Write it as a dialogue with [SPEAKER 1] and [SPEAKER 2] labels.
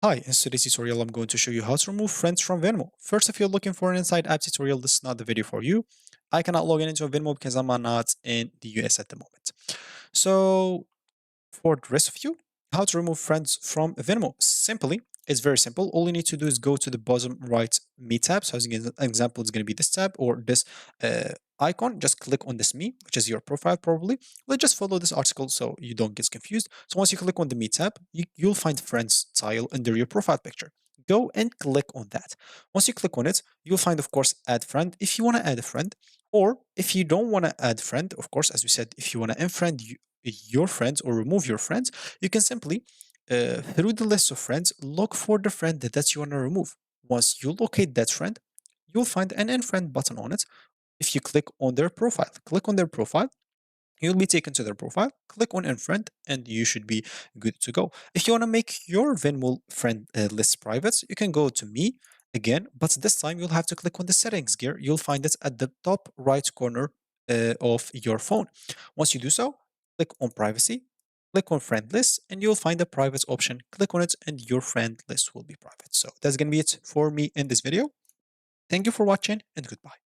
[SPEAKER 1] Hi, in today's tutorial, I'm going to show you how to remove friends from Venmo. First, if you're looking for an inside app tutorial, this is not the video for you. I cannot log in into Venmo because I'm not in the US at the moment. So for the rest of you, how to remove friends from Venmo. Simply, it's very simple. All you need to do is go to the bottom right Me tab. So as an example, it's going to be this tab or this icon. Just click on this Me, which is your profile probably. Let's just follow this article so you don't get confused. So once you click on the Me tab, you'll find Friends tile under your profile picture. Go and click on that. Once you click on it, you'll find, of course, Add Friend if you want to add a friend. Or if you don't want to add friend, of course, as we said, if you want to unfriend your friends or remove your friends, you can simply, through the list of friends, look for the friend that you want to remove. Once you locate that friend, you'll find an unfriend button on it. If you click on their profile, you'll be taken to their profile, click on unfriend, and you should be good to go. If you want to make your Venmo friend list private, you can go to me again, but this time you'll have to click on the settings gear. You'll find it at the top right corner of your phone. Once you do so, click on privacy, click on friend list, and you'll find the private option. Click on it, and your friend list will be private. So that's going to be it for me in this video. Thank you for watching, and goodbye.